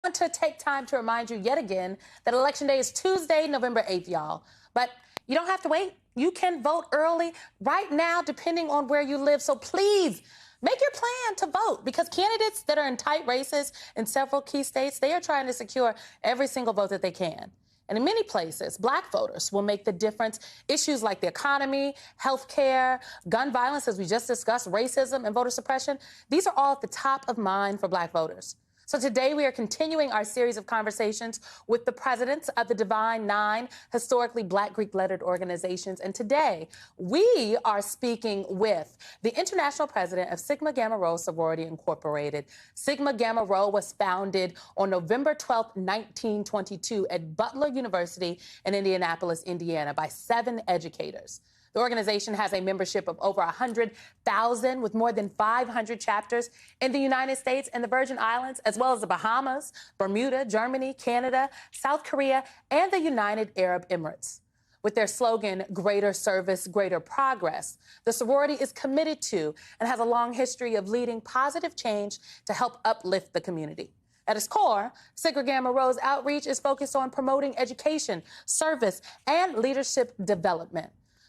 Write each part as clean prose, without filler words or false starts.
want to take time to remind you yet again that Election Day is Tuesday, November 8th, y'all. But you don't have to wait. You can vote early right now, depending on where you live. So please make your plan to vote, because candidates that are in tight races in several key states, they are trying to secure every single vote that they can. And in many places, Black voters will make the difference. Issues like the economy, health care, gun violence, as we just discussed, racism and voter suppression, these are all at the top of mind for Black voters. So today we are continuing our series of conversations with the presidents of the Divine Nine, historically Black Greek-lettered organizations. And today we are speaking with the international president of Sigma Gamma Rho Sorority Incorporated. Sigma Gamma Rho was founded on November 12, 1922 at Butler University in Indianapolis, Indiana by 7 educators. The organization has a membership of over 100,000 with more than 500 chapters in the United States and the Virgin Islands, as well as the Bahamas, Bermuda, Germany, Canada, South Korea, and the United Arab Emirates. With their slogan, Greater Service, Greater Progress, the sorority is committed to and has a long history of leading positive change to help uplift the community. At its core, Sigma Gamma Rho's outreach is focused on promoting education, service, and leadership development.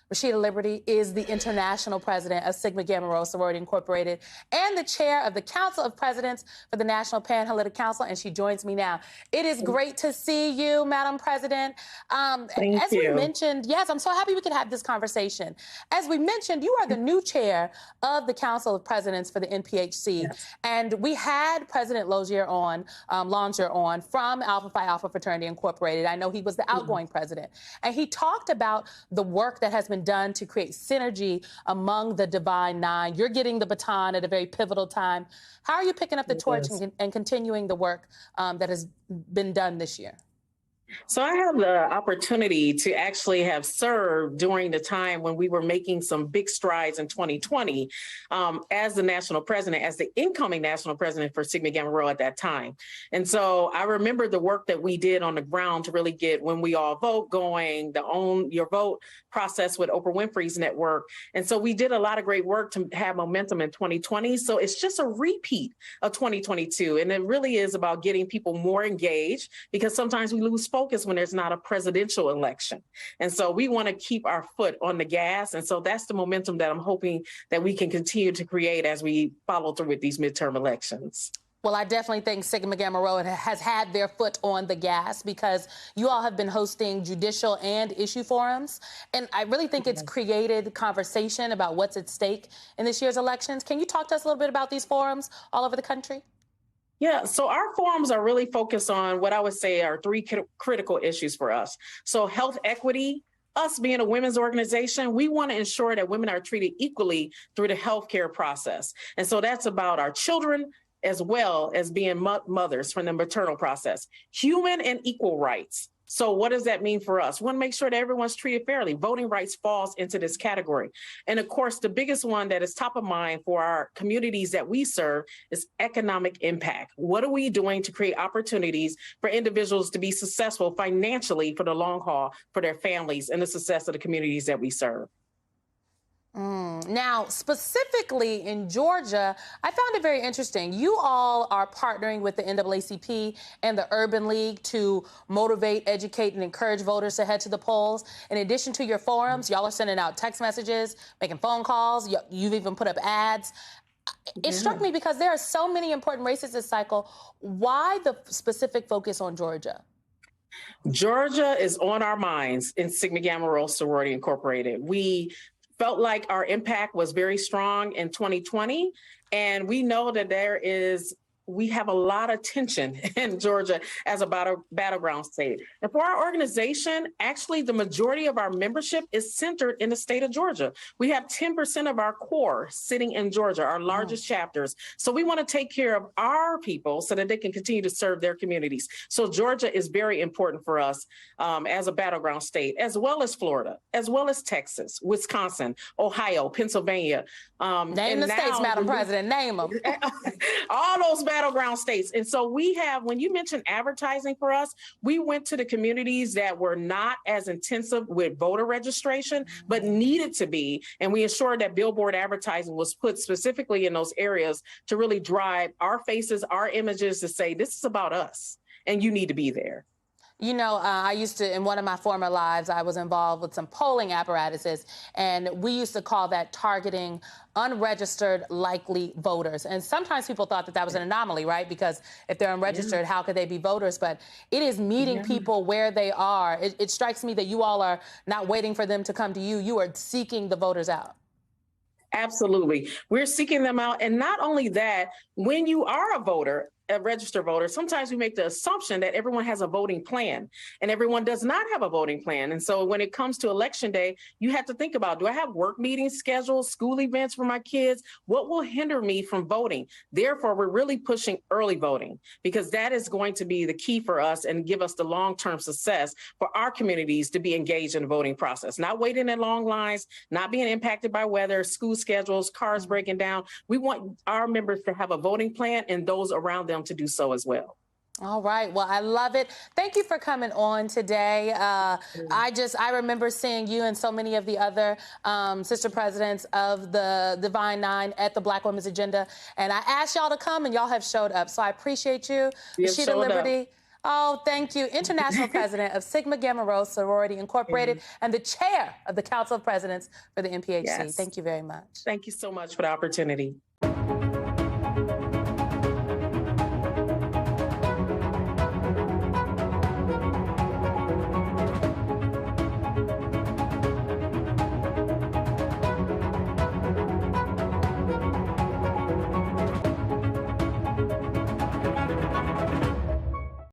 Rashida Liberty is the international president of Sigma Gamma Rho Sorority Incorporated and the chair of the Council of Presidents for the National Panhellenic Council, and she joins me now. It is great to see you, Madam President. Thank you. We mentioned, yes, I'm so happy we could have this conversation. As we mentioned, you are the new chair of the Council of Presidents for the NPHC, yes. And we had President Lozier on from Alpha Phi Alpha Fraternity Incorporated. I know he was the outgoing president, and he talked about the work that has been done to create synergy among the Divine Nine. You're getting the baton at a very pivotal time. How are you picking up the torch and continuing the work that has been done this year? So I have the opportunity to actually have served during the time when we were making some big strides in 2020 as the national president, as the incoming national president for Sigma Gamma Rho at that time. And so I remember the work that we did on the ground to really get When We All Vote going, the Own Your Vote process with Oprah Winfrey's network. And so we did a lot of great work to have momentum in 2020. So it's just a repeat of 2022. And it really is about getting people more engaged, because sometimes we lose focus when there's not a presidential election. And so we want to keep our foot on the gas. And so that's the momentum that I'm hoping that we can continue to create as we follow through with these midterm elections. Well, I definitely think Sigma Gamma Rho has had their foot on the gas, because you all have been hosting judicial and issue forums. And I really think it's created conversation about what's at stake in this year's elections. Can you talk to us a little bit about these forums all over the country? Yeah, so our forums are really focused on what I would say are 3 critical issues for us. So health equity, us being a women's organization, we want to ensure that women are treated equally through the healthcare process. And so that's about our children as well as being mothers from the maternal process. Human and equal rights. So what does that mean for us? We want to make sure that everyone's treated fairly. Voting rights falls into this category. And of course, the biggest one that is top of mind for our communities that we serve is economic impact. What are we doing to create opportunities for individuals to be successful financially for the long haul, for their families, and the success of the communities that we serve? Now, specifically in Georgia, I found it very interesting. You all are partnering with the NAACP and the Urban League to motivate, educate, and encourage voters to head to the polls. In addition to your forums, y'all are sending out text messages, making phone calls. You've even put up ads. It struck me because there are so many important races this cycle. Why the specific focus on Georgia? Georgia is on our minds in Sigma Gamma Rho Sorority Incorporated. We felt like our impact was very strong in 2020. And we know that we have a lot of tension in Georgia as a battleground state. And for our organization, actually, the majority of our membership is centered in the state of Georgia. We have 10% of our core sitting in Georgia, our largest chapters. So we want to take care of our people so that they can continue to serve their communities. So Georgia is very important for us as a battleground state, as well as Florida, as well as Texas, Wisconsin, Ohio, Pennsylvania. Name the states, Madam President, name them. All those battleground states. And so we have, when you mentioned advertising for us, we went to the communities that were not as intensive with voter registration, but needed to be. And we ensured that billboard advertising was put specifically in those areas to really drive our faces, our images, to say, this is about us. and you need to be there. You know, I used to, in one of my former lives, I was involved with some polling apparatuses, and we used to call that targeting unregistered likely voters. And sometimes people thought that that was an anomaly, right? Because if they're unregistered, how could they be voters? But it is meeting people where they are. It strikes me that you all are not waiting for them to come to you. You are seeking the voters out. Absolutely. We're seeking them out. And not only that, when you are a voter, a registered voter, sometimes we make the assumption that everyone has a voting plan, and everyone does not have a voting plan. And so when it comes to election day, you have to think about, do I have work meetings scheduled, school events for my kids? What will hinder me from voting? Therefore, we're really pushing early voting, because that is going to be the key for us and give us the long-term success for our communities to be engaged in the voting process, not waiting in long lines, not being impacted by weather, school schedules, cars breaking down. We want our members to have a voting plan and those around them to do so as well. All right. Well, I love it. Thank you for coming on today. I remember seeing you and so many of the other sister presidents of the Divine Nine at the Black Women's Agenda. And I asked y'all to come and y'all have showed up. So I appreciate you. Rashida Liberty. Oh, thank you. International president of Sigma Gamma Rho Sorority Incorporated and the chair of the Council of Presidents for the NPHC. Thank you very much. Thank you so much for the opportunity.